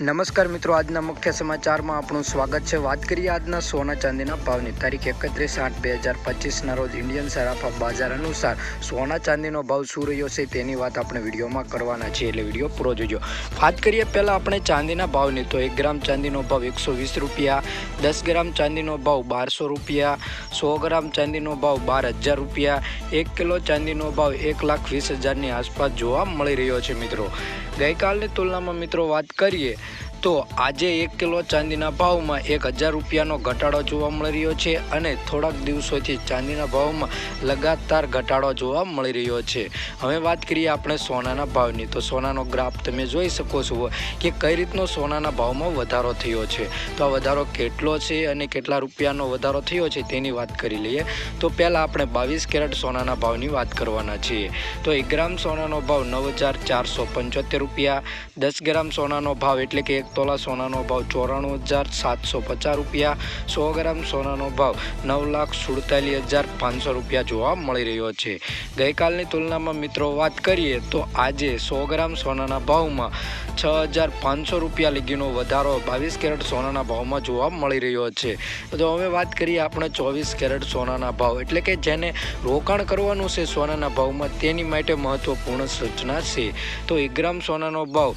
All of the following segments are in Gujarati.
નમસ્કાર મિત્રો, આજના મુખ્ય સમાચારમાં આપણું સ્વાગત છે। વાત કરીએ આજના સોના ચાંદીના ભાવની। તારીખ 31/8/2025ના રોજ ઇન્ડિયન સરાફા બજાર અનુસાર સોના ચાંદીનો ભાવ શું રહ્યો છે તેની વાત આપણે વિડીયોમાં કરવાના છીએ, એટલે વિડીયો પૂરો જોજો। વાત કરીએ પહેલાં આપણે ચાંદીના ભાવની, તો 1 ગ્રામ ચાંદીનો ભાવ 120 રૂપિયા, 10 ગ્રામ ચાંદીનો ભાવ 1200 રૂપિયા, 100 ગ્રામ ચાંદીનો ભાવ 12,000 રૂપિયા, 1 કિલો ચાંદીનો ભાવ 1,20,000ની આસપાસ જોવા મળી રહ્યો છે। મિત્રો, ગઈકાલની તુલનામાં મિત્રો વાત કરીએ તો આજે 1 કિલો ચાંદીના ભાવમાં 1,000 રૂપિયાનો ઘટાડો જોવા મળી રહ્યો છે અને થોડાક દિવસોથી ચાંદીના ભાવમાં લગાતાર ઘટાડો જોવા મળી રહ્યો છે। હવે વાત કરીએ આપણે સોનાના ભાવની, તો સોનાનો ગ્રાફ તમે જોઈ શકો છો કે કઈ રીતનો સોનાના ભાવમાં વધારો થયો છે। તો આ વધારો કેટલો છે અને કેટલા રૂપિયાનો વધારો થયો છે તેની વાત કરી લઈએ। તો પહેલાં આપણે 22 કેરેટ સોનાના ભાવની વાત કરવાના છીએ। તો 1 ગ્રામ સોનાનો ભાવ 9,475 રૂપિયા, 10 ગ્રામ સોનાનો ભાવ એટલે કે 1 તોલા સોનાનો ભાવ 94,750 રૂપિયા, 100 ગ્રામ સોનાનો ભાવ 9,47,500 રૂપિયા જોવા મળી રહ્યો છે। ગઈકાલની તુલનામાં મિત્રો વાત કરીએ તો આજે 100 ગ્રામ સોનાના ભાવમાં 6,500 રૂપિયા લગીનો વધારો 22 કેરેટ સોનાના ભાવમાં જોવા મળી રહ્યો છે। તો હવે વાત કરીએ આપણે 24 કેરેટ સોનાના ભાવ, એટલે કે જેને રોકાણ કરવાનું છે સોનાના ભાવમાં તેની માટે મહત્વપૂર્ણ સૂચના છે। તો 1 ગ્રામ સોનાનો ભાવ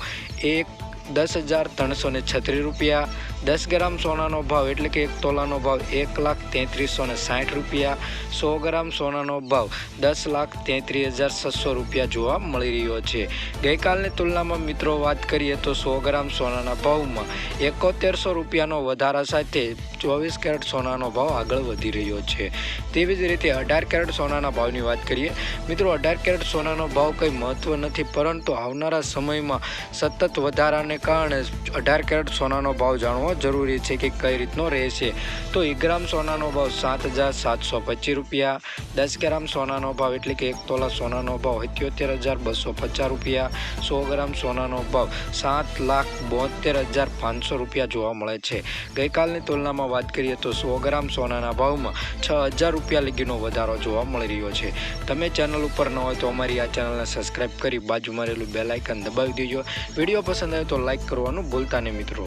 10,336 રૂપિયા, 10 ગ્રામ સોનાનો ભાવ એટલે કે 1 તોલાનો ભાવ 1,33,60 રૂપિયા, 100 ગ્રામ સોનાનો ભાવ 10,33,600 રૂપિયા જોવા મળી રહ્યો છે। ગઈકાલની તુલનામાં મિત્રો વાત કરીએ તો 100 ગ્રામ સોનાના ભાવમાં 7100 રૂપિયાનો વધારા સાથે 24 કેરેટ સોનાનો ભાવ આગળ વધી રહ્યો છે। તેવી જ રીતે 18 કેરેટ સોનાના ભાવની વાત કરીએ મિત્રો, 18 કેરેટ સોનાનો ભાવ કંઈ મહત્વ નથી, પરંતુ આવનારા સમયમાં સતત વધારાને કારણે 18 કેરેટ સોનાનો ભાવ જાણવો જરૂરી છે કે કઈ રીતનો રહેશે। તો 1 ગ્રામ સોનાનો ભાવ 7,725 રૂપિયા, 10 ગ્રામ સોનાનો ભાવ એટલે કે 1 તોલા સોનાનો ભાવ 77,250 રૂપિયા, 100 ગ્રામ સોનાનો ભાવ 7,72,500 રૂપિયા જોવા મળે છે। ગઈકાલની તુલનામાં વાત કરીએ તો 100 ગ્રામ સોનાના ભાવમાં 6,000 રૂપિયા લગીનો વધારો જોવા મળી રહ્યો છે। તમે ચેનલ ઉપર ન હોય તો અમારી આ ચેનલને સબસ્ક્રાઈબ કરી બાજુમાં રહેલું બેલ આઇકન દબાવી દેજો। વિડીયો પસંદ આવે તો લાઈક કરવાનું ભૂલતા નહીં મિત્રો।